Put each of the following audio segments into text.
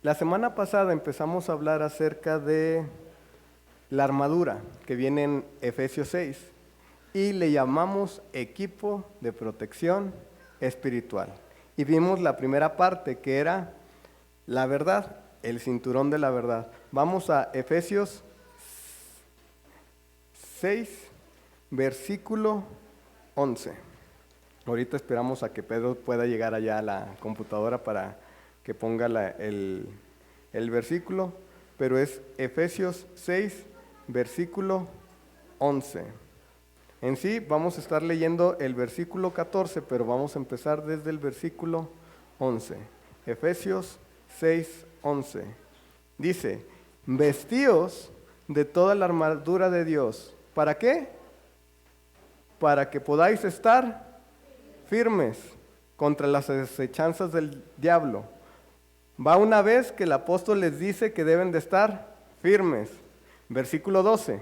La semana pasada empezamos a hablar acerca de la armadura que viene en Efesios 6 y le llamamos equipo de protección espiritual. Y vimos la primera parte que era la verdad, el cinturón de la verdad. Vamos a Efesios 6, versículo 11. Ahorita esperamos a que Pedro pueda llegar allá a la computadora para que ponga el versículo, pero es Efesios 6, versículo 11. En sí vamos a estar leyendo el versículo 14, pero vamos a empezar desde el versículo 11. Efesios 6, 11. Dice, vestíos de toda la armadura de Dios. ¿Para qué? Para que podáis estar firmes contra las acechanzas del diablo. Va una vez que el apóstol les dice que deben de estar firmes. Versículo 12.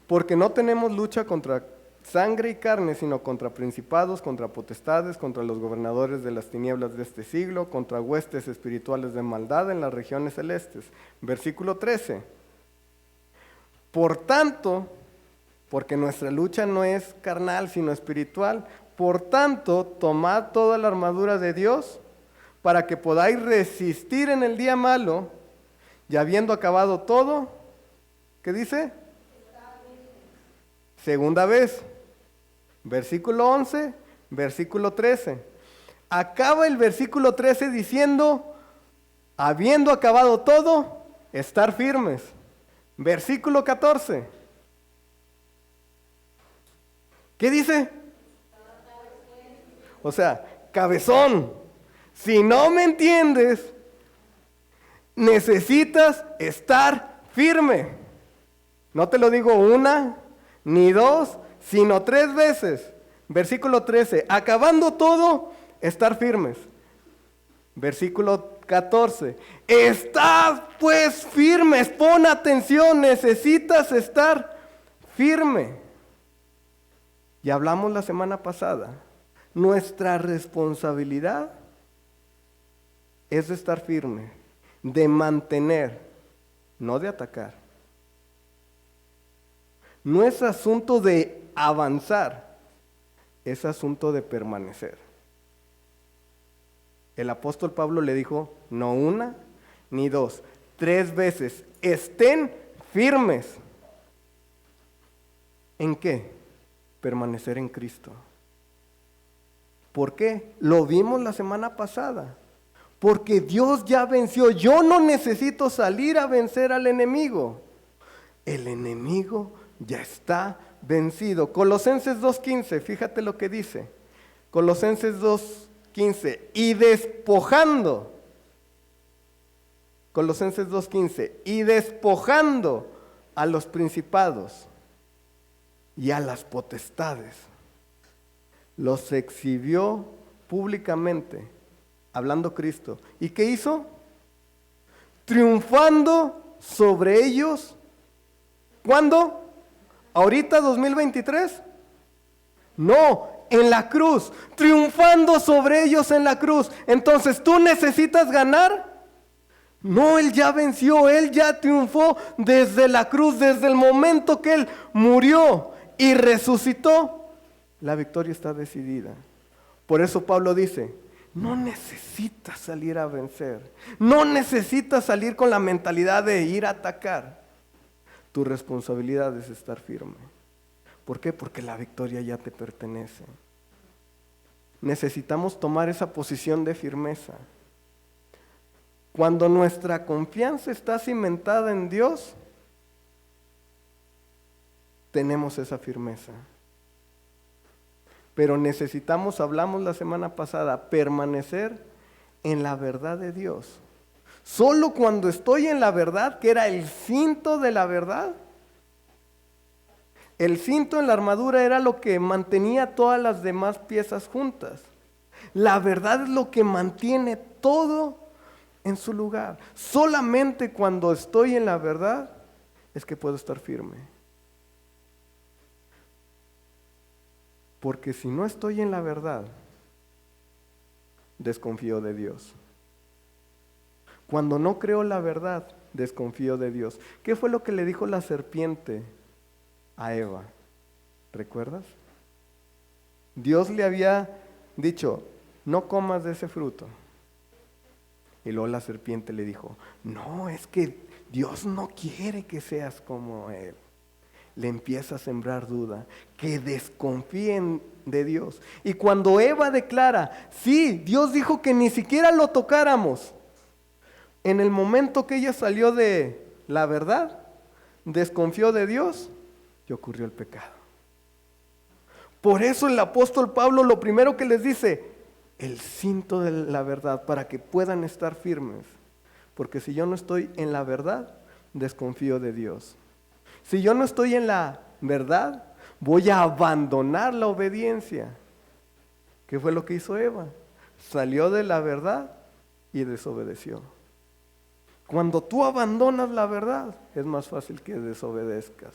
Porque no tenemos lucha contra sangre y carne, sino contra principados, contra potestades, contra los gobernadores de las tinieblas de este siglo, contra huestes espirituales de maldad en las regiones celestes. Versículo 13. Por tanto, porque nuestra lucha no es carnal, sino espiritual, por tanto, tomad toda la armadura de Dios para que podáis resistir en el día malo, y habiendo acabado todo, ¿qué dice? Segunda vez, versículo 11, versículo 13. Acaba el versículo 13 diciendo, habiendo acabado todo, estar firmes. Versículo 14. ¿Qué dice? O sea, cabezón, si no me entiendes, necesitas estar firme. No te lo digo una, ni dos, sino 3 veces. Versículo 13, acabando todo, estar firmes. Versículo 14, estad pues firmes, pon atención, necesitas estar firme. Y hablamos la semana pasada, nuestra responsabilidad es de estar firme, de mantener, no de atacar. No es asunto de avanzar, es asunto de permanecer. El apóstol Pablo le dijo, no una ni dos, 3 veces, estén firmes. ¿En qué? Permanecer en Cristo. ¿Por qué? Lo vimos la semana pasada. Porque Dios ya venció. Yo no necesito salir a vencer al enemigo. El enemigo ya está vencido. Colosenses 2:15, fíjate lo que dice. Colosenses 2:15, y despojando. Colosenses 2:15, y despojando a los principados y a las potestades, los exhibió públicamente, hablando Cristo. ¿Y qué hizo? Triunfando sobre ellos. ¿Cuándo? ¿Ahorita 2023? No, en la cruz, triunfando sobre ellos en la cruz. Entonces, ¿tú necesitas ganar? No, Él ya venció, Él ya triunfó desde la cruz, desde el momento que Él murió y resucitó. La victoria está decidida. Por eso Pablo dice, no necesitas salir a vencer, no necesitas salir con la mentalidad de ir a atacar. Tu responsabilidad es estar firme. ¿Por qué? Porque la victoria ya te pertenece. Necesitamos tomar esa posición de firmeza. Cuando nuestra confianza está cimentada en Dios, tenemos esa firmeza. Pero necesitamos, hablamos la semana pasada, permanecer en la verdad de Dios. Solo cuando estoy en la verdad, que era el cinto de la verdad, el cinto en la armadura era lo que mantenía todas las demás piezas juntas. La verdad es lo que mantiene todo en su lugar. Solamente cuando estoy en la verdad es que puedo estar firme. Porque si no estoy en la verdad, desconfío de Dios. Cuando no creo la verdad, desconfío de Dios. ¿Qué fue lo que le dijo la serpiente a Eva? ¿Recuerdas? Dios le había dicho, no comas de ese fruto. Y luego la serpiente le dijo, no, es que Dios no quiere que seas como Él. Le empieza a sembrar duda, que desconfíen de Dios. Y cuando Eva declara, sí, Dios dijo que ni siquiera lo tocáramos. En el momento que ella salió de la verdad, desconfió de Dios y ocurrió el pecado. Por eso el apóstol Pablo lo primero que les dice, el cinto de la verdad para que puedan estar firmes. Porque si yo no estoy en la verdad, desconfío de Dios. Si yo no estoy en la verdad, voy a abandonar la obediencia. ¿Qué fue lo que hizo Eva? Salió de la verdad y desobedeció. Cuando tú abandonas la verdad, es más fácil que desobedezcas.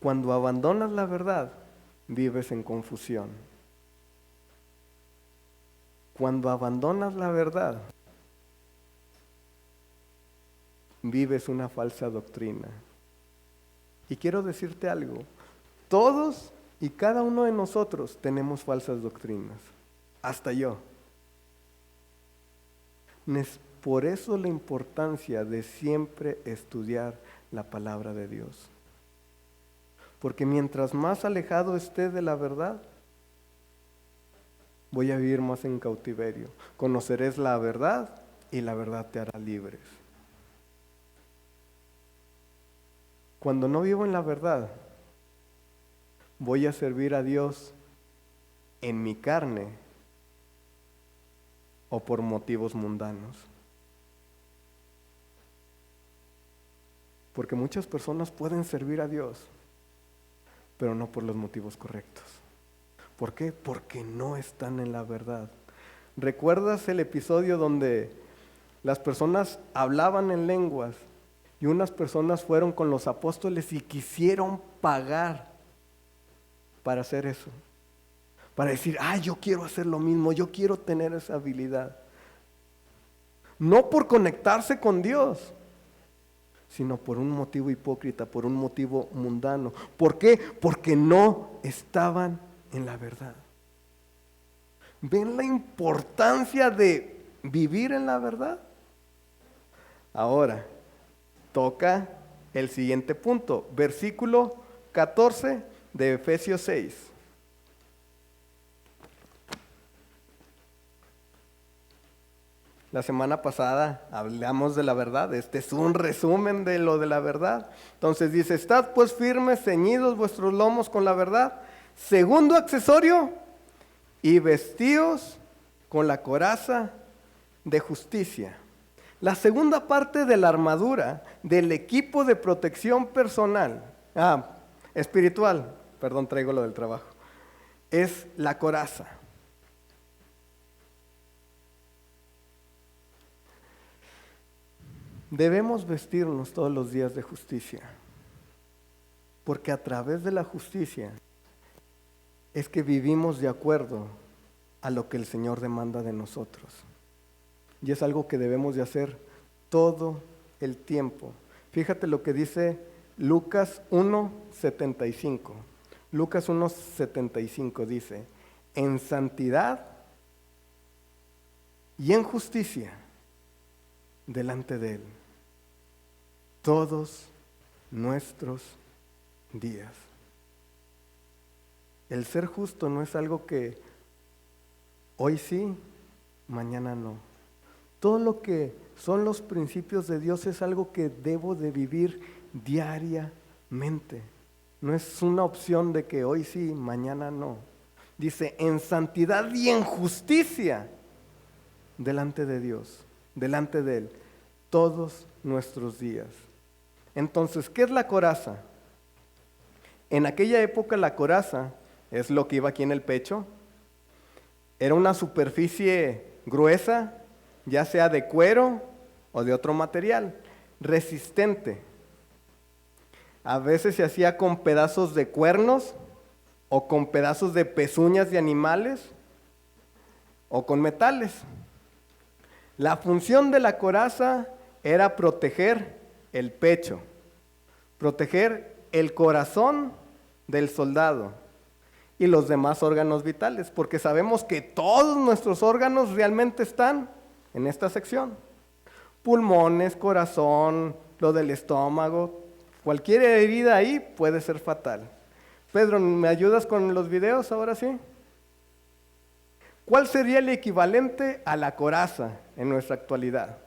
Cuando abandonas la verdad, vives en confusión. Cuando abandonas la verdad, vives una falsa doctrina. Y quiero decirte algo, todos y cada uno de nosotros tenemos falsas doctrinas, hasta yo. Por eso la importancia de siempre estudiar la palabra de Dios. Porque mientras más alejado esté de la verdad, voy a vivir más en cautiverio. Conoceréis la verdad y la verdad te hará libres. Cuando no vivo en la verdad, voy a servir a Dios en mi carne o por motivos mundanos. Porque muchas personas pueden servir a Dios, pero no por los motivos correctos. ¿Por qué? Porque no están en la verdad. ¿Recuerdas el episodio donde las personas hablaban en lenguas y unas personas fueron con los apóstoles y quisieron pagar para hacer eso? Para decir, yo quiero hacer lo mismo, yo quiero tener esa habilidad. No por conectarse con Dios, sino por un motivo hipócrita, por un motivo mundano. ¿Por qué? Porque no estaban en la verdad. ¿Ven la importancia de vivir en la verdad? Ahora, toca el siguiente punto, versículo 14 de Efesios 6. La semana pasada hablamos de la verdad, este es un resumen de lo de la verdad. Entonces dice, estad pues firmes, ceñidos vuestros lomos con la verdad. Segundo accesorio, y vestíos con la coraza de justicia. La segunda parte de la armadura del equipo de protección personal, espiritual, traigo lo del trabajo, es la coraza. Debemos vestirnos todos los días de justicia, porque a través de la justicia es que vivimos de acuerdo a lo que el Señor demanda de nosotros. Y es algo que debemos de hacer todo el tiempo. Fíjate lo que dice Lucas 1:75. Lucas 1:75 dice, en santidad y en justicia delante de Él todos nuestros días. El ser justo no es algo que hoy sí, mañana no. Todo lo que son los principios de Dios es algo que debo de vivir diariamente. No es una opción de que hoy sí, mañana no. Dice, en santidad y en justicia delante de Dios, delante de Él, todos nuestros días. Entonces, ¿qué es la coraza? En aquella época la coraza es lo que iba aquí en el pecho. Era una superficie gruesa, ya sea de cuero o de otro material, resistente. A veces se hacía con pedazos de cuernos o con pedazos de pezuñas de animales. o con metales. La función de la coraza era proteger el pecho, proteger el corazón del soldado y los demás órganos vitales, porque sabemos que todos nuestros órganos realmente están en esta sección. Pulmones, corazón, lo del estómago, cualquier herida ahí puede ser fatal. Pedro, ¿me ayudas con los videos ahora sí? ¿Cuál sería el equivalente a la coraza en nuestra actualidad?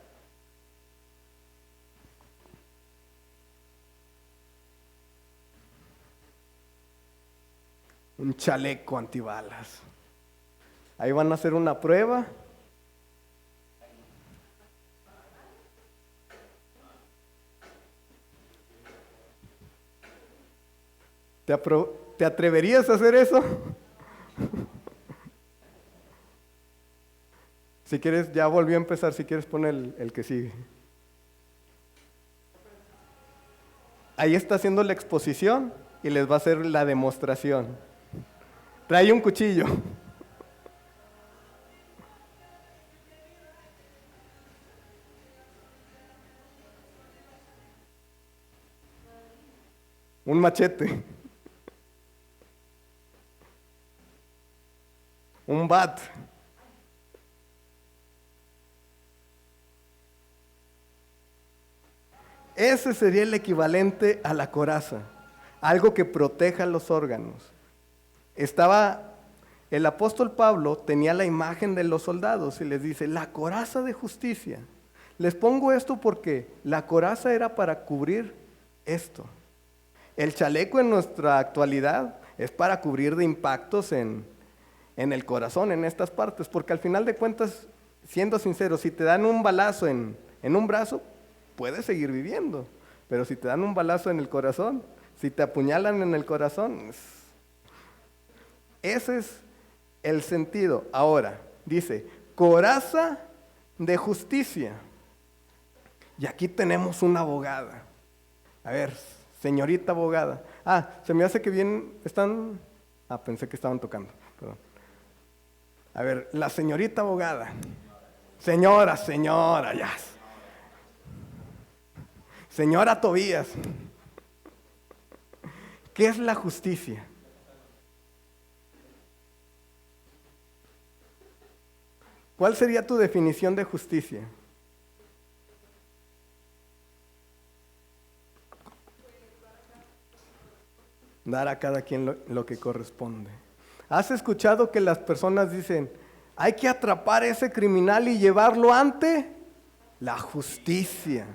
Un chaleco antibalas. Ahí van a hacer una prueba. ¿Te atreverías a hacer eso? Si quieres, ya volvió a empezar, si quieres pon el que sigue. Ahí está haciendo la exposición y les va a hacer la demostración. Trae un cuchillo. Un machete. Un bat. Ese sería el equivalente a la coraza, algo que proteja los órganos. El apóstol Pablo tenía la imagen de los soldados y les dice, la coraza de justicia. Les pongo esto porque la coraza era para cubrir esto. El chaleco en nuestra actualidad es para cubrir de impactos en el corazón, en estas partes, porque al final de cuentas, siendo sincero, si te dan un balazo en un brazo, puedes seguir viviendo, pero si te dan un balazo en el corazón, si te apuñalan en el corazón, ese es el sentido. Ahora, dice, coraza de justicia. Y aquí tenemos una abogada. A ver, señorita abogada. Se me hace que bien están... pensé que estaban tocando, perdón. A ver, la señorita abogada. Señora, ya. Señora Tobías, ¿qué es la justicia? ¿Cuál sería tu definición de justicia? Dar a cada quien lo que corresponde. ¿Has escuchado que las personas dicen, hay que atrapar a ese criminal y llevarlo ante la justicia?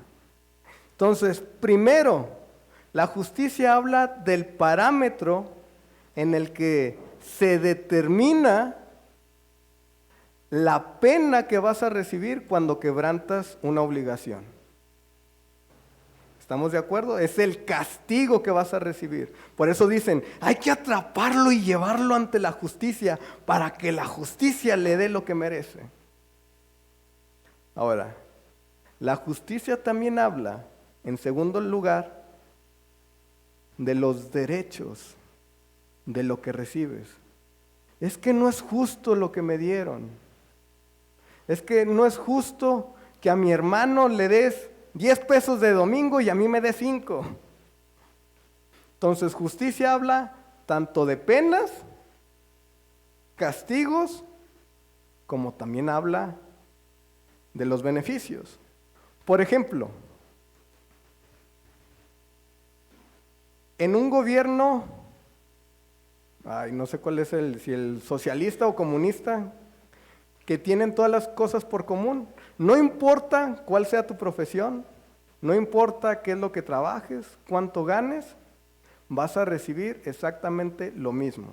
Entonces, primero, la justicia habla del parámetro en el que se determina la pena que vas a recibir cuando quebrantas una obligación. ¿Estamos de acuerdo? Es el castigo que vas a recibir. Por eso dicen, hay que atraparlo y llevarlo ante la justicia para que la justicia le dé lo que merece. Ahora, la justicia también habla, en segundo lugar, de los derechos de lo que recibes. Es que no es justo lo que me dieron. Es que no es justo que a mi hermano le des 10 pesos de domingo y a mí me des 5. Entonces, justicia habla tanto de penas, castigos, como también habla de los beneficios. Por ejemplo, en un gobierno, no sé cuál es si el socialista o comunista, que tienen todas las cosas por común. No importa cuál sea tu profesión, no importa qué es lo que trabajes, cuánto ganes, vas a recibir exactamente lo mismo.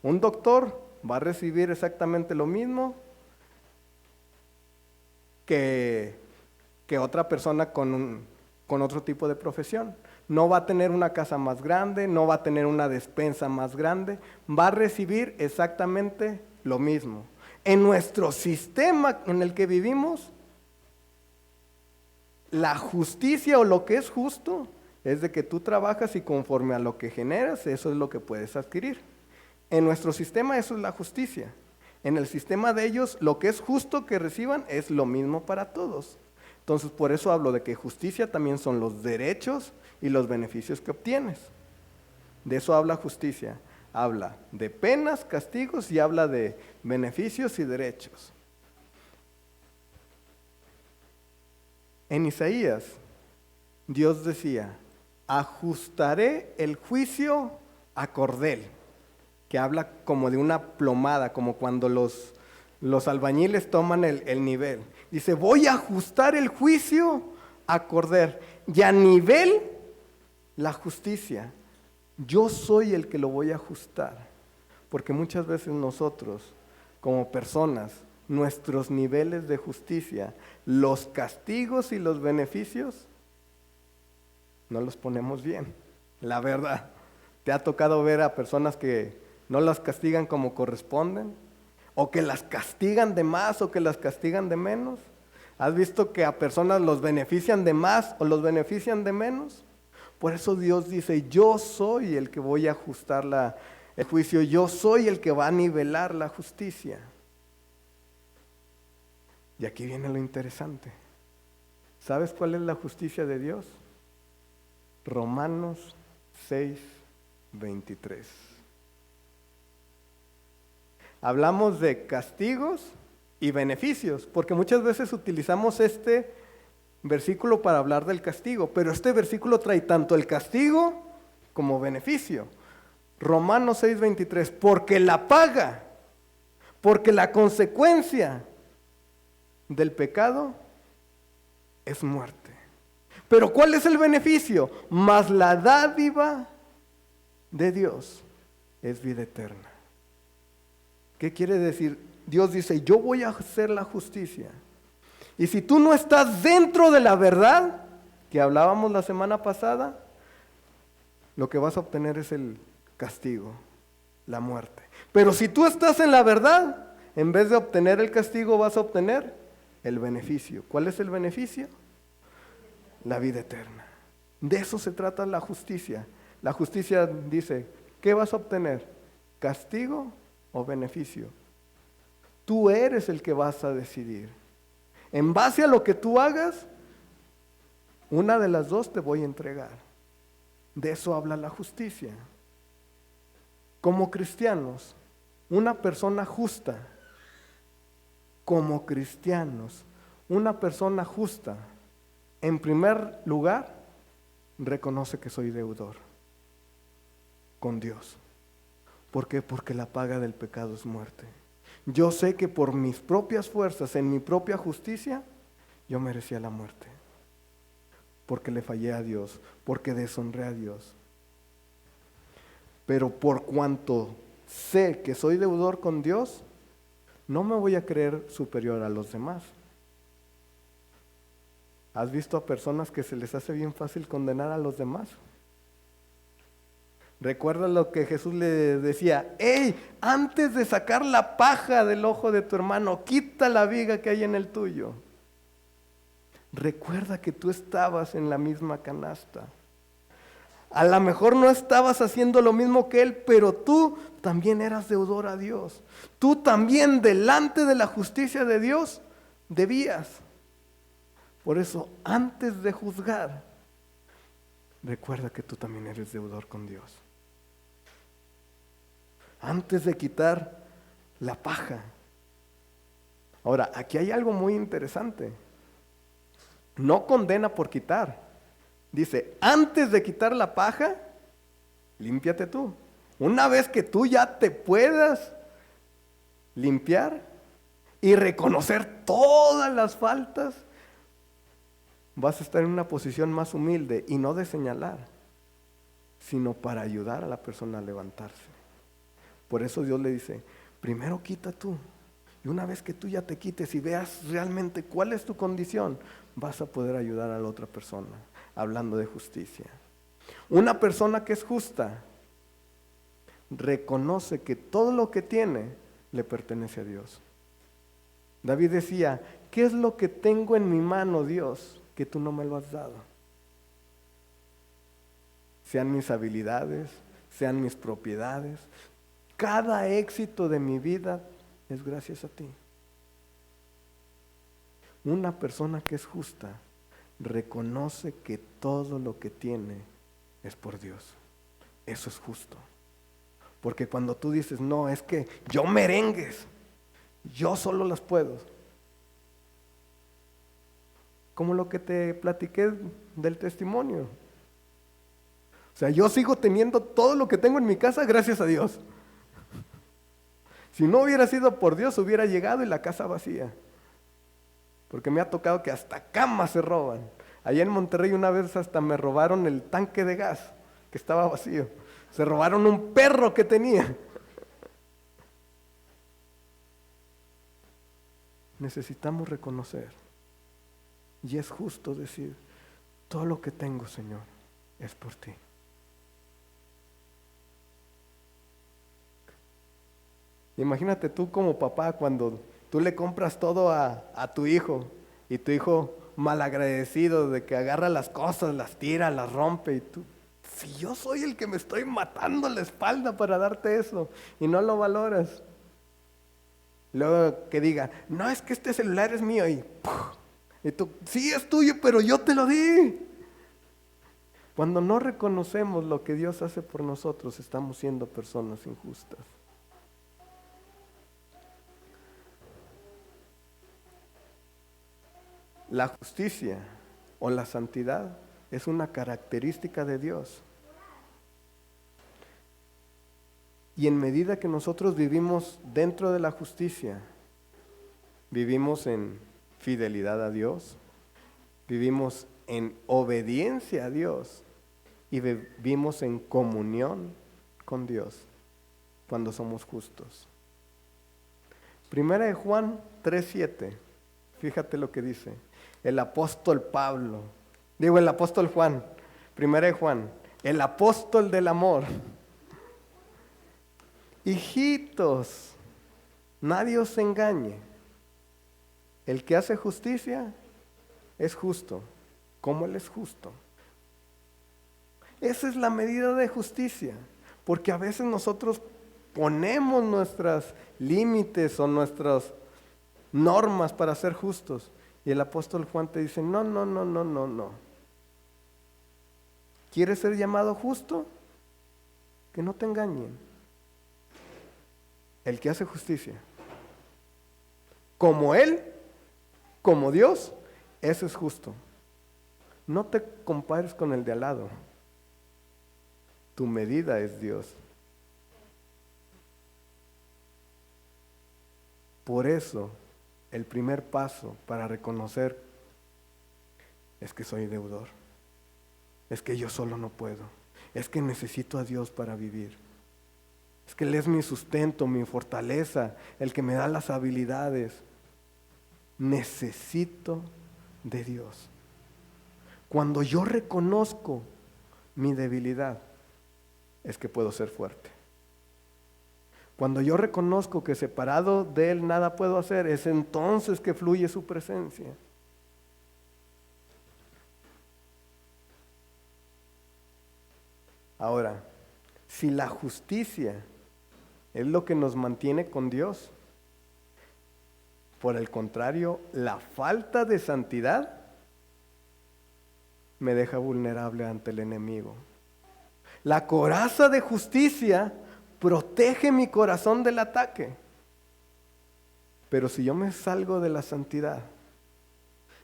Un doctor va a recibir exactamente lo mismo que otra persona con otro tipo de profesión. No va a tener una casa más grande, no va a tener una despensa más grande, va a recibir exactamente lo mismo. En nuestro sistema en el que vivimos, la justicia o lo que es justo es de que tú trabajas y conforme a lo que generas, eso es lo que puedes adquirir. En nuestro sistema eso es la justicia. En el sistema de ellos, lo que es justo que reciban es lo mismo para todos. Entonces, por eso hablo de que justicia también son los derechos y los beneficios que obtienes. De eso habla justicia. Habla de penas, castigos y habla de beneficios y derechos. En Isaías, Dios decía, ajustaré el juicio a cordel, que habla como de una plomada, como cuando los albañiles toman el nivel. Dice, voy a ajustar el juicio a cordel y a nivel la justicia. Yo soy el que lo voy a ajustar, porque muchas veces nosotros, como personas, nuestros niveles de justicia, los castigos y los beneficios, no los ponemos bien, la verdad. ¿Te ha tocado ver a personas que no las castigan como corresponden? ¿O que las castigan de más o que las castigan de menos? ¿Has visto que a personas los benefician de más o los benefician de menos? Por eso Dios dice, yo soy el que voy a ajustar el juicio, yo soy el que va a nivelar la justicia. Y aquí viene lo interesante. ¿Sabes cuál es la justicia de Dios? Romanos 6:23. Hablamos de castigos y beneficios, porque muchas veces utilizamos este versículo para hablar del castigo, pero este versículo trae tanto el castigo como beneficio. Romanos 6:23, porque la paga, porque la consecuencia del pecado es muerte. Pero ¿cuál es el beneficio? Mas la dádiva de Dios es vida eterna. ¿Qué quiere decir? Dios dice, yo voy a hacer la justicia. Y si tú no estás dentro de la verdad, que hablábamos la semana pasada, lo que vas a obtener es el castigo, la muerte. Pero si tú estás en la verdad, en vez de obtener el castigo, vas a obtener el beneficio. ¿Cuál es el beneficio? La vida eterna. De eso se trata la justicia. La justicia dice, ¿qué vas a obtener? ¿Castigo o beneficio? Tú eres el que vas a decidir. En base a lo que tú hagas, una de las dos te voy a entregar. De eso habla la justicia. Como cristianos, una persona justa, como cristianos, una persona justa, en primer lugar, reconoce que soy deudor con Dios. ¿Por qué? Porque la paga del pecado es muerte. Yo sé que por mis propias fuerzas, en mi propia justicia, yo merecía la muerte. Porque le fallé a Dios, porque deshonré a Dios. Pero por cuanto sé que soy deudor con Dios, no me voy a creer superior a los demás. ¿Has visto a personas que se les hace bien fácil condenar a los demás? Recuerda lo que Jesús le decía, ¡hey! Antes de sacar la paja del ojo de tu hermano, quita la viga que hay en el tuyo. Recuerda que tú estabas en la misma canasta. A lo mejor no estabas haciendo lo mismo que él, pero tú también eras deudor a Dios. Tú también delante de la justicia de Dios debías. Por eso, antes de juzgar, recuerda que tú también eres deudor con Dios. Antes de quitar la paja. Ahora, aquí hay algo muy interesante. No condena por quitar. Dice, antes de quitar la paja, límpiate tú. Una vez que tú ya te puedas limpiar y reconocer todas las faltas, vas a estar en una posición más humilde y no de señalar, sino para ayudar a la persona a levantarse. Por eso Dios le dice, primero quita tú. Y una vez que tú ya te quites y veas realmente cuál es tu condición, vas a poder ayudar a la otra persona, hablando de justicia. Una persona que es justa reconoce que todo lo que tiene le pertenece a Dios. David decía, ¿qué es lo que tengo en mi mano, Dios, que tú no me lo has dado? Sean mis habilidades, sean mis propiedades. Cada éxito de mi vida es gracias a ti. Una persona que es justa reconoce que todo lo que tiene es por Dios. Eso es justo. Porque cuando tú dices, no, es que yo merengues, yo solo las puedo. Como lo que te platiqué del testimonio. O sea, yo sigo teniendo todo lo que tengo en mi casa gracias a Dios. Si no hubiera sido por Dios, hubiera llegado y la casa vacía. Porque me ha tocado que hasta camas se roban. Allá en Monterrey una vez hasta me robaron el tanque de gas, que estaba vacío. Se robaron un perro que tenía. Necesitamos reconocer. Y es justo decir, todo lo que tengo, Señor, es por ti. Imagínate tú como papá cuando tú le compras todo a tu hijo y tu hijo malagradecido de que agarra las cosas, las tira, las rompe y tú, si yo soy el que me estoy matando la espalda para darte eso y no lo valoras. Luego que diga, no, es que este celular es mío y ¡puf! Y tú, sí es tuyo, pero yo te lo di. Cuando no reconocemos lo que Dios hace por nosotros, estamos siendo personas injustas. La justicia o la santidad es una característica de Dios. Y en medida que nosotros vivimos dentro de la justicia, vivimos en fidelidad a Dios, vivimos en obediencia a Dios y vivimos en comunión con Dios cuando somos justos. Primera de Juan 3:7, fíjate lo que dice el apóstol Pablo, el apóstol Juan, primera de Juan, el apóstol del amor. Hijitos, nadie os engañe. El que hace justicia es justo, como Él es justo. Esa es la medida de justicia, porque a veces nosotros ponemos nuestros límites o nuestras normas para ser justos. Y el apóstol Juan te dice, no. ¿Quieres ser llamado justo? Que no te engañen. El que hace justicia, como Él, como Dios, ese es justo. No te compares con el de al lado. Tu medida es Dios. Por eso, el primer paso para reconocer es que soy deudor. Es que yo solo no puedo. Es que necesito a Dios para vivir. Es que Él es mi sustento, mi fortaleza, el que me da las habilidades. Necesito de Dios. Cuando yo reconozco mi debilidad, es que puedo ser fuerte. Cuando yo reconozco que separado de Él nada puedo hacer, es entonces que fluye su presencia. Ahora, si la justicia es lo que nos mantiene con Dios, por el contrario, la falta de santidad me deja vulnerable ante el enemigo. La coraza de justicia protege mi corazón del ataque. Pero si yo me salgo de la santidad,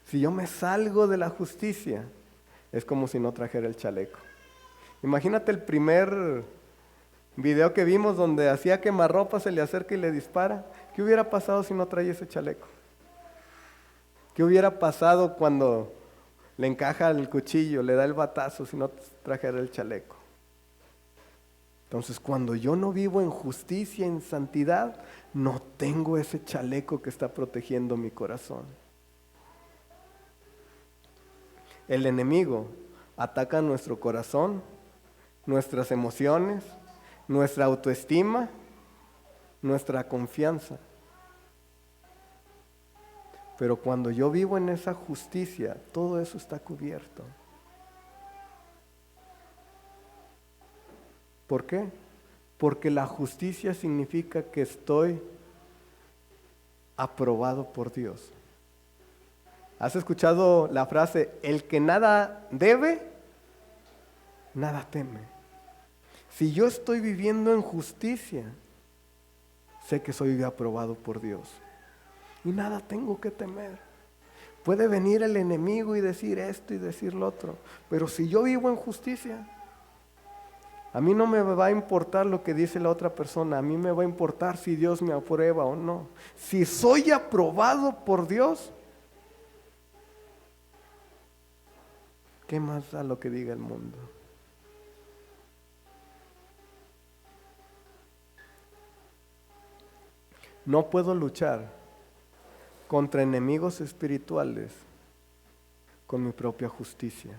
si yo me salgo de la justicia, es como si no trajera el chaleco. Imagínate el primer video que vimos donde hacía quemarropa, se le acerca y le dispara. ¿Qué hubiera pasado si no traía ese chaleco? ¿Qué hubiera pasado cuando le encaja el cuchillo, le da el batazo si no trajera el chaleco? Entonces, cuando yo no vivo en justicia, en santidad, no tengo ese chaleco que está protegiendo mi corazón. El enemigo ataca nuestro corazón, nuestras emociones, nuestra autoestima, nuestra confianza. Pero cuando yo vivo en esa justicia, todo eso está cubierto. ¿Por qué? Porque la justicia significa que estoy aprobado por Dios. ¿Has escuchado la frase, el que nada debe, nada teme? Si yo estoy viviendo en justicia, sé que soy aprobado por Dios y nada tengo que temer. Puede venir el enemigo y decir esto y decir lo otro, pero si yo vivo en justicia, a mí no me va a importar lo que dice la otra persona, a mí me va a importar si Dios me aprueba o no. Si soy aprobado por Dios, ¿qué más da lo que diga el mundo? No puedo luchar contra enemigos espirituales con mi propia justicia.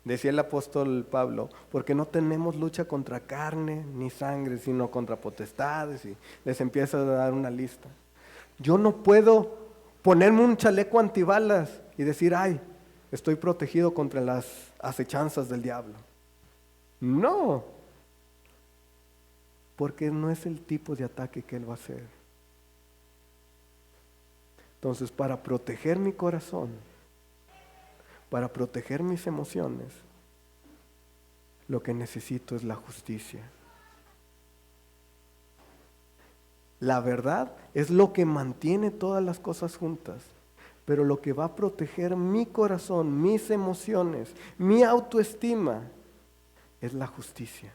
Decía el apóstol Pablo, porque no tenemos lucha contra carne ni sangre, sino contra potestades, y les empieza a dar una lista. Yo no puedo ponerme un chaleco antibalas y decir, ay, estoy protegido contra las acechanzas del diablo. No, porque no es el tipo de ataque que él va a hacer. Entonces, para proteger mi corazón, para proteger mis emociones, lo que necesito es la justicia. La verdad es lo que mantiene todas las cosas juntas, pero lo que va a proteger mi corazón, mis emociones, mi autoestima, es la justicia.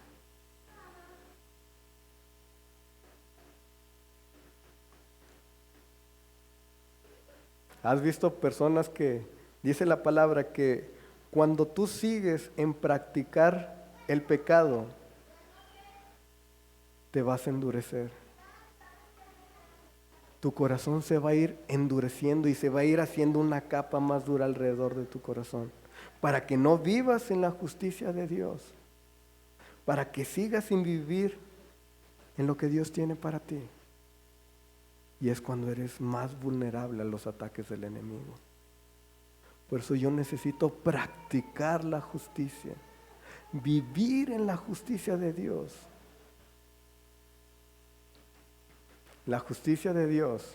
¿Has visto personas que, dice la palabra, que cuando tú sigues en practicar el pecado, te vas a endurecer? Tu corazón se va a ir endureciendo y se va a ir haciendo una capa más dura alrededor de tu corazón, para que no vivas en la justicia de Dios, para que sigas sin vivir en lo que Dios tiene para ti. Y es cuando eres más vulnerable a los ataques del enemigo. Por eso yo necesito practicar la justicia, vivir en la justicia de Dios. La justicia de Dios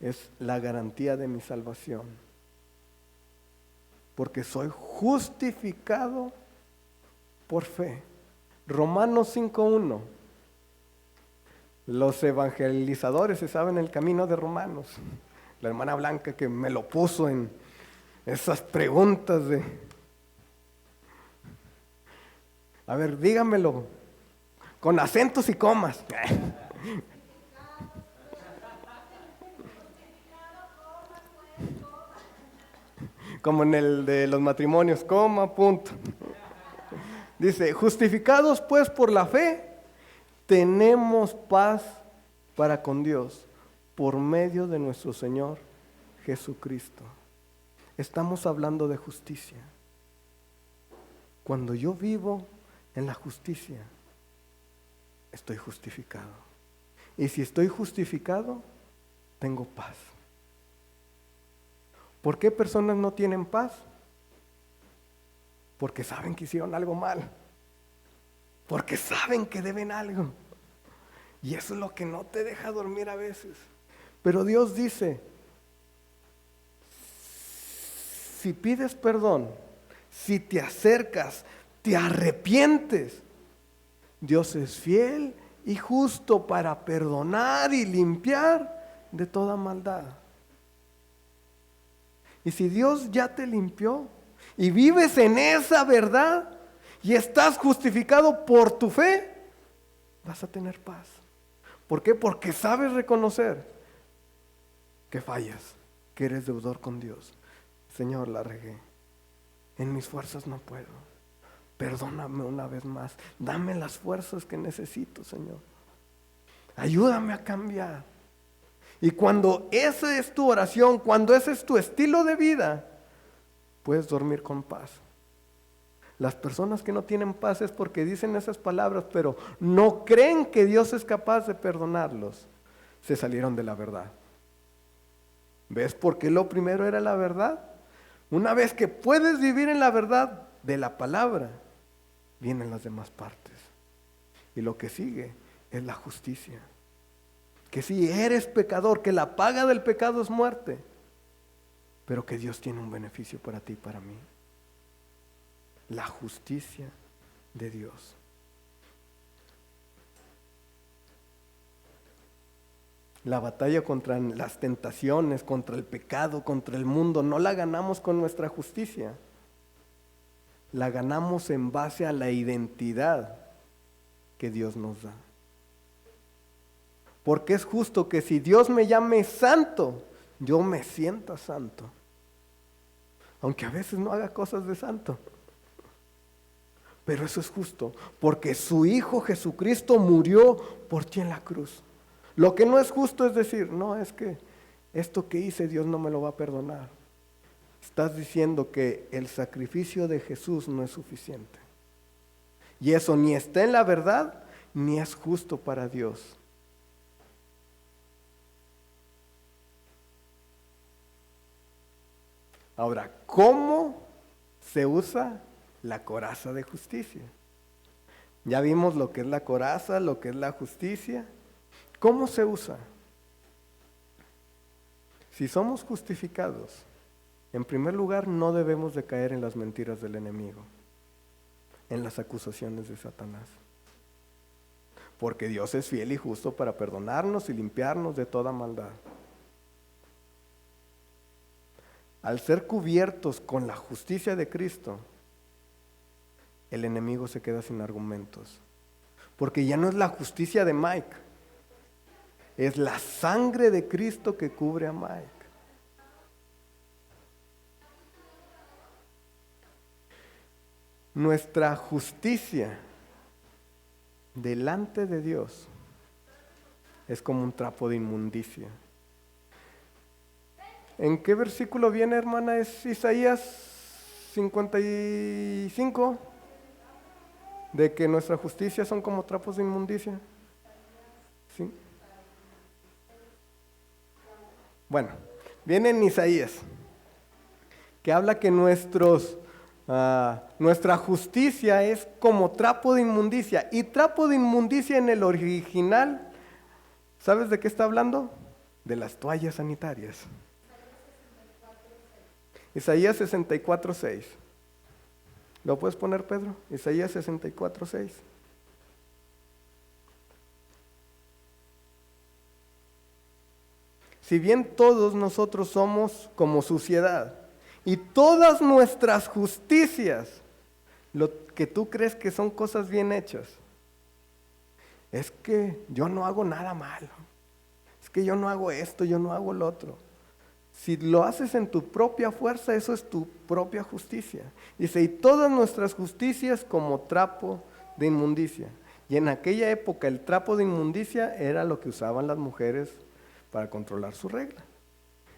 es la garantía de mi salvación, porque soy justificado por fe. Romanos 5:1. Los evangelizadores se saben el camino de Romanos. La hermana Blanca que me lo puso en esas preguntas de... A ver, dígamelo con acentos y comas. Como en el de los matrimonios, coma, punto. Dice, justificados pues por la fe, tenemos paz para con Dios por medio de nuestro Señor Jesucristo. Estamos hablando de justicia. Cuando yo vivo en la justicia, estoy justificado. Y si estoy justificado, tengo paz. ¿Por qué personas no tienen paz? Porque saben que hicieron algo mal. Porque saben que deben algo. Y eso es lo que no te deja dormir a veces. Pero Dios dice, si pides perdón, si te acercas, te arrepientes, Dios es fiel y justo para perdonar y limpiar de toda maldad. Y si Dios ya te limpió y vives en esa verdad y estás justificado por tu fe, vas a tener paz. ¿Por qué? Porque sabes reconocer que fallas, que eres deudor con Dios. Señor, la regué. En mis fuerzas no puedo. Perdóname una vez más. Dame las fuerzas que necesito, Señor. Ayúdame a cambiar. Y cuando esa es tu oración, cuando ese es tu estilo de vida, puedes dormir con paz. Las personas que no tienen paz es porque dicen esas palabras, pero no creen que Dios es capaz de perdonarlos. Se salieron de la verdad. ¿Ves por qué lo primero era la verdad? Una vez que puedes vivir en la verdad de la palabra, vienen las demás partes. Y lo que sigue es la justicia. que si eres pecador, que la paga del pecado es muerte, pero que Dios tiene un beneficio para ti y para mí. La justicia de Dios. La batalla contra las tentaciones, contra el pecado, contra el mundo, no la ganamos con nuestra justicia. La ganamos en base a la identidad que Dios nos da. Porque es justo que si Dios me llame santo, yo me sienta santo. Aunque a veces no haga cosas de santo. Pero eso es justo, porque su Hijo Jesucristo murió por ti en la cruz. Lo que no es justo es decir, no, es que esto que hice Dios no me lo va a perdonar. Estás diciendo que el sacrificio de Jesús no es suficiente. Y eso ni está en la verdad, ni es justo para Dios. Ahora, ¿cómo se usa la coraza de justicia? Ya vimos lo que es la coraza, lo que es la justicia. ¿Cómo se usa? Si somos justificados, en primer lugar no debemos de caer en las mentiras del enemigo, en las acusaciones de Satanás. Porque Dios es fiel y justo para perdonarnos y limpiarnos de toda maldad. Al ser cubiertos con la justicia de Cristo, el enemigo se queda sin argumentos. Porque ya no es la justicia de Mike, es la sangre de Cristo que cubre a Mike. Nuestra justicia delante de Dios es como un trapo de inmundicia. ¿En qué versículo viene, hermana? Es Isaías 55, de que nuestra justicia son como trapos de inmundicia. ¿Sí? Bueno, viene en Isaías, que habla que nuestra justicia es como trapo de inmundicia. Y trapo de inmundicia en el original, ¿sabes de qué está hablando? De las toallas sanitarias. Isaías 64:6. ¿Lo puedes poner, Pedro? Isaías 64:6. Si bien todos nosotros somos como suciedad, y todas nuestras justicias, lo que tú crees que son cosas bien hechas, es que yo no hago nada malo, es que yo no hago esto, yo no hago lo otro. Si lo haces en tu propia fuerza, eso es tu propia justicia. Dice, y todas nuestras justicias como trapo de inmundicia. Y en aquella época el trapo de inmundicia era lo que usaban las mujeres para controlar su regla.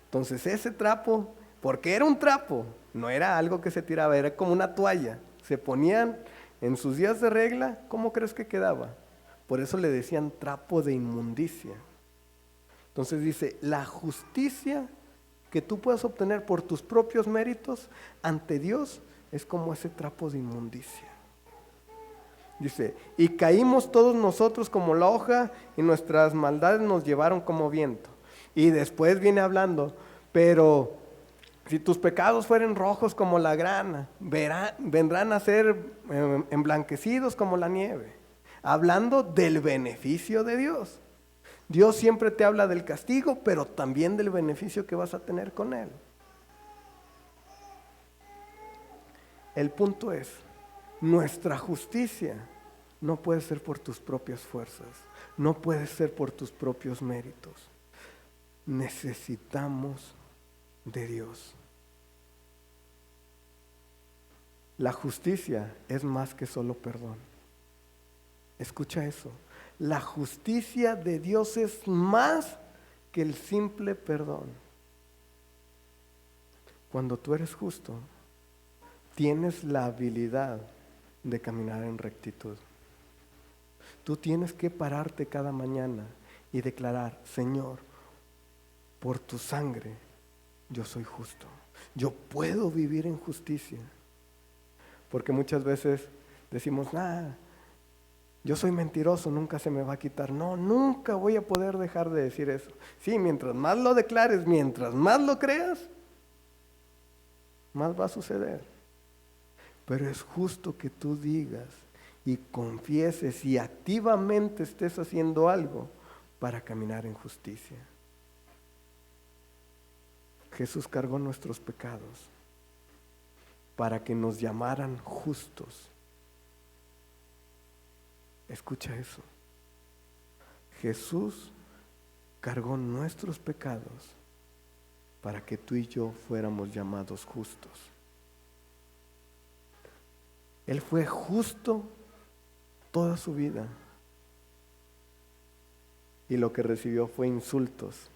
Entonces ese trapo, porque era un trapo, no era algo que se tiraba, era como una toalla. Se ponían en sus días de regla, ¿cómo crees que quedaba? Por eso le decían trapo de inmundicia. Entonces dice, la justicia que tú puedas obtener por tus propios méritos ante Dios es como ese trapo de inmundicia. Dice, y caímos todos nosotros como la hoja y nuestras maldades nos llevaron como viento. Y después viene hablando, pero si tus pecados fueren rojos como la grana, vendrán a ser emblanquecidos como la nieve. Hablando del beneficio de Dios. Dios siempre te habla del castigo, pero también del beneficio que vas a tener con Él. El punto es, nuestra justicia no puede ser por tus propias fuerzas, no puede ser por tus propios méritos. Necesitamos de Dios. La justicia es más que solo perdón. Escucha eso. La justicia de Dios es más que el simple perdón. Cuando tú eres justo, tienes la habilidad de caminar en rectitud. Tú tienes que pararte cada mañana y declarar, Señor, por tu sangre yo soy justo. Yo puedo vivir en justicia. Porque muchas veces decimos, Yo soy mentiroso, nunca se me va a quitar. No, nunca voy a poder dejar de decir eso. Sí, mientras más lo declares, mientras más lo creas, más va a suceder. Pero es justo que tú digas y confieses y activamente estés haciendo algo para caminar en justicia. Jesús cargó nuestros pecados para que nos llamaran justos. Escucha eso. Jesús cargó nuestros pecados para que tú y yo fuéramos llamados justos. Él fue justo toda su vida y lo que recibió fue insultos,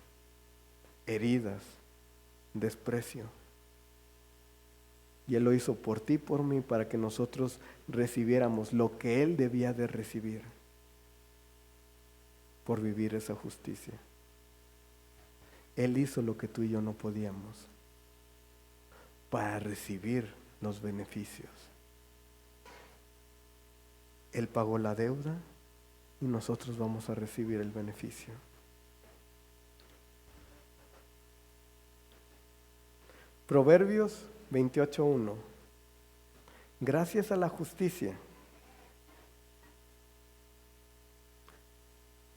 heridas, desprecio. Y Él lo hizo por ti y por mí para que nosotros recibiéramos lo que Él debía de recibir por vivir esa justicia. Él hizo lo que tú y yo no podíamos para recibir los beneficios. Él pagó la deuda y nosotros vamos a recibir el beneficio. Proverbios 28:1. Gracias a la justicia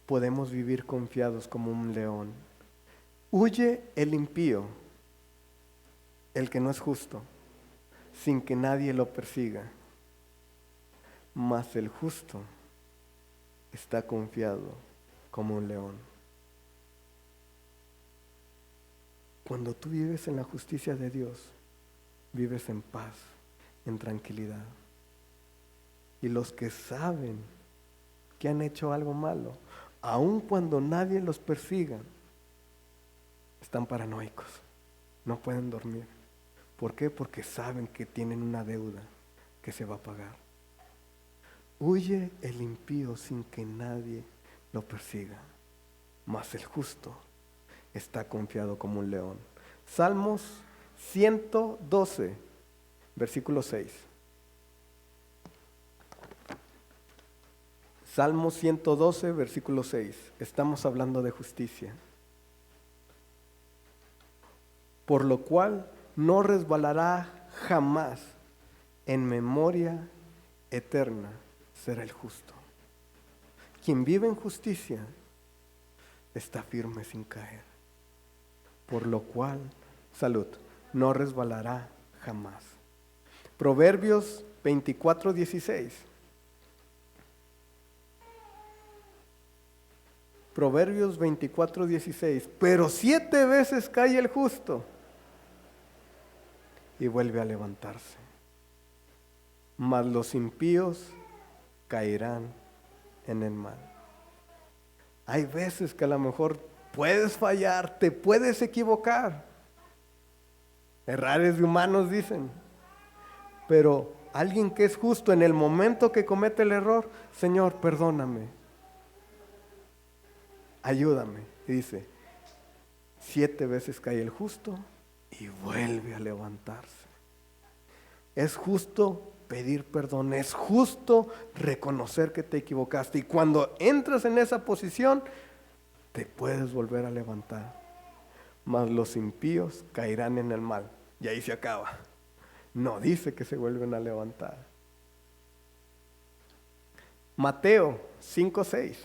podemos vivir confiados como un león. Huye el impío, el que no es justo, sin que nadie lo persiga. Mas el justo está confiado como un león. Cuando tú vives en la justicia de Dios, vives en paz, en tranquilidad. Y los que saben que han hecho algo malo, aun cuando nadie los persiga, están paranoicos, no pueden dormir. ¿Por qué? Porque saben que tienen una deuda que se va a pagar. Huye el impío sin que nadie lo persiga, mas el justo está confiado como un león. Salmos 112, versículo 6. Salmos 112, versículo 6. Estamos hablando de justicia. Por lo cual no resbalará jamás, en memoria eterna será el justo. Quien vive en justicia está firme sin caer. Por lo cual, salud, no resbalará jamás. Proverbios 24:16. Proverbios 24:16. Pero 7 veces cae el justo y vuelve a levantarse. Mas los impíos caerán en el mal. Hay veces que a lo mejor puedes fallar, te puedes equivocar. Errar es de humanos, dicen. Pero alguien que es justo en el momento que comete el error, Señor, perdóname, ayúdame. Y dice, 7 veces cae el justo y vuelve a levantarse. Es justo pedir perdón, es justo reconocer que te equivocaste. Y cuando entras en esa posición, te puedes volver a levantar. Mas los impíos caerán en el mal. Y ahí se acaba. No dice que se vuelven a levantar. Mateo 5:6.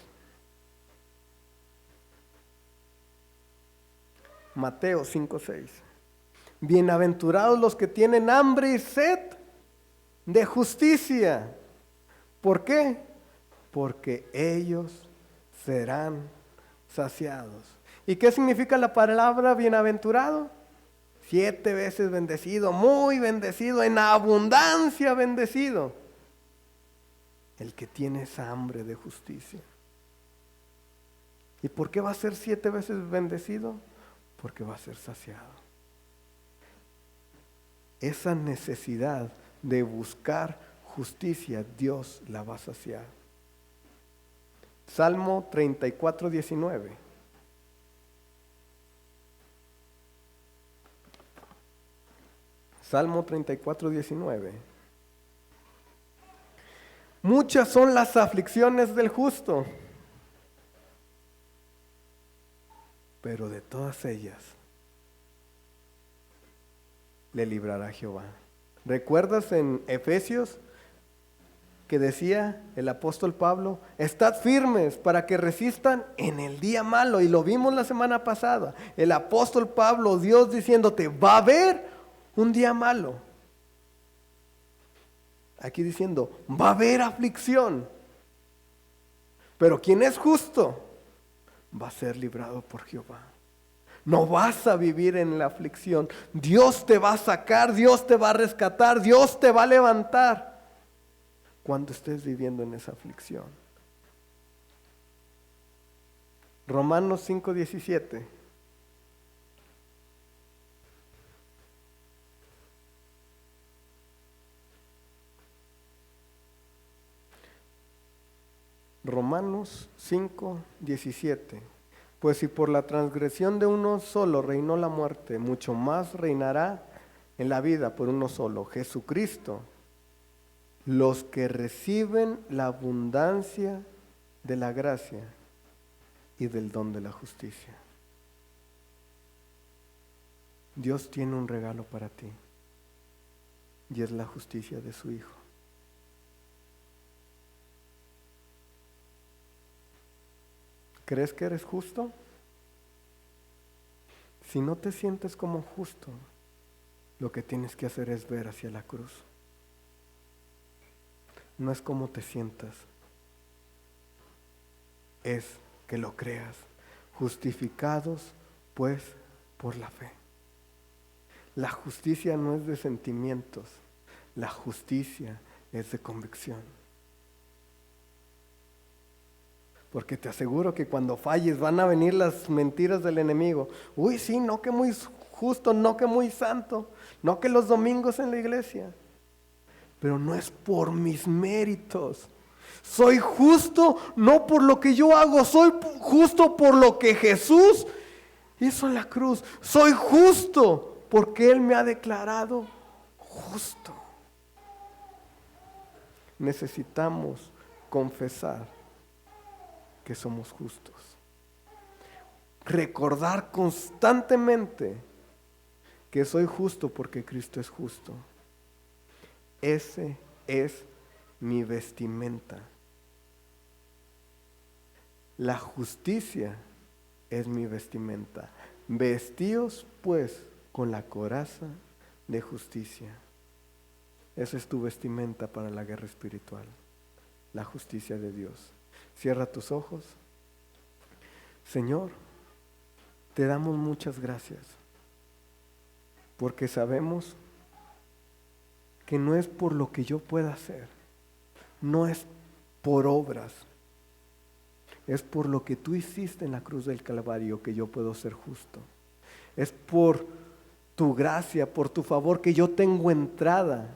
Mateo 5:6. Bienaventurados los que tienen hambre y sed de justicia. ¿Por qué? Porque ellos serán saciados. ¿Y qué significa la palabra bienaventurado? 7 veces bendecido, muy bendecido, en abundancia bendecido. El que tiene esa hambre de justicia. ¿Y por qué va a ser 7 veces bendecido? Porque va a ser saciado. Esa necesidad de buscar justicia, Dios la va a saciar. Salmo 34:19. Salmo 34:19. Muchas son las aflicciones del justo, pero de todas ellas le librará Jehová. ¿Recuerdas en Efesios que decía el apóstol Pablo? Estad firmes para que resistan en el día malo. Y lo vimos la semana pasada. El apóstol Pablo, Dios diciéndote, va a haber un día malo. Aquí diciendo, va a haber aflicción. Pero quien es justo va a ser librado por Jehová. No vas a vivir en la aflicción. Dios te va a sacar, Dios te va a rescatar, Dios te va a levantar cuando estés viviendo en esa aflicción. Romanos 5:17. Romanos 5:17. Pues si por la transgresión de uno solo reinó la muerte, mucho más reinará en la vida por uno solo, Jesucristo, los que reciben la abundancia de la gracia y del don de la justicia. Dios tiene un regalo para ti y es la justicia de su Hijo. ¿Crees que eres justo? Si no te sientes como justo, lo que tienes que hacer es ver hacia la cruz. No es cómo te sientas, es que lo creas. Justificados, pues, por la fe. La justicia no es de sentimientos, la justicia es de convicción. Porque te aseguro que cuando falles van a venir las mentiras del enemigo. Uy, sí, no que muy justo, no que muy santo, no que los domingos en la iglesia. Pero no es por mis méritos. Soy justo no por lo que yo hago, soy justo por lo que Jesús hizo en la cruz. Soy justo porque Él me ha declarado justo. Necesitamos confesar que somos justos. Recordar constantemente que soy justo porque Cristo es justo. Ese es mi vestimenta. La justicia es mi vestimenta. Vestíos pues con la coraza de justicia. Esa es tu vestimenta para la guerra espiritual. La justicia de Dios. Cierra tus ojos. Señor, te damos muchas gracias porque sabemos que no es por lo que yo pueda hacer, no es por obras, es por lo que tú hiciste en la cruz del Calvario que yo puedo ser justo. Es por tu gracia, por tu favor que yo tengo entrada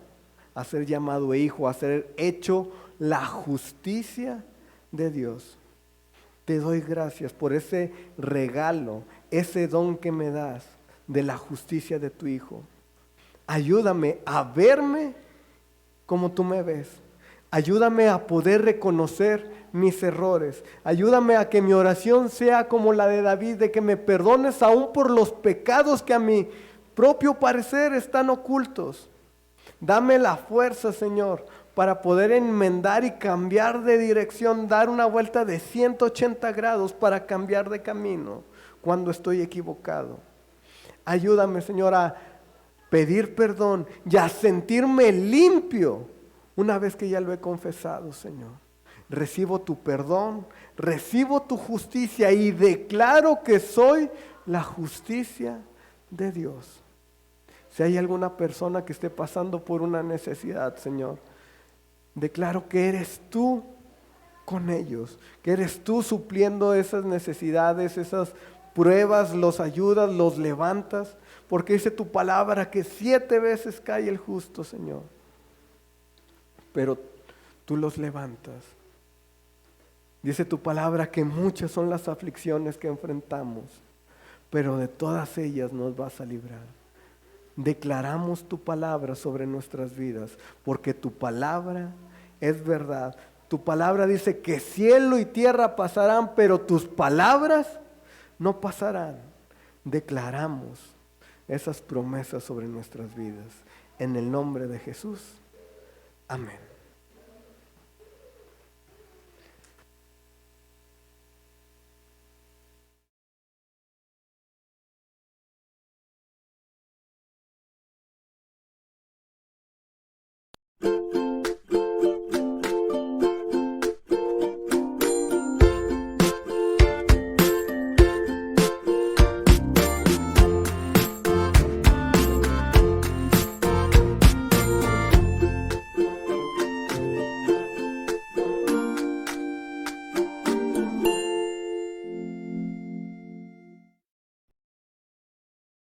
a ser llamado hijo, a ser hecho la justicia de Dios. Te doy gracias por ese regalo, ese don que me das de la justicia de tu Hijo. Ayúdame a verme como tú me ves. Ayúdame a poder reconocer mis errores. Ayúdame a que mi oración sea como la de David, de que me perdones aún por los pecados que a mi propio parecer están ocultos. Dame la fuerza, Señor, para poder enmendar y cambiar de dirección, dar una vuelta de 180 grados para cambiar de camino cuando estoy equivocado. Ayúdame, Señor, a pedir perdón y a sentirme limpio una vez que ya lo he confesado, Señor. Recibo tu perdón, recibo tu justicia y declaro que soy la justicia de Dios. Si hay alguna persona que esté pasando por una necesidad, Señor, declaro que eres tú con ellos, que eres tú supliendo esas necesidades, esas pruebas, los ayudas, los levantas, porque dice tu palabra que 7 veces cae el justo, Señor, pero tú los levantas. Dice tu palabra que muchas son las aflicciones que enfrentamos, pero de todas ellas nos vas a librar. Declaramos tu palabra sobre nuestras vidas, porque tu palabra es verdad. Tu palabra dice que cielo y tierra pasarán, pero tus palabras no pasarán. Declaramos esas promesas sobre nuestras vidas. En el nombre de Jesús. Amén.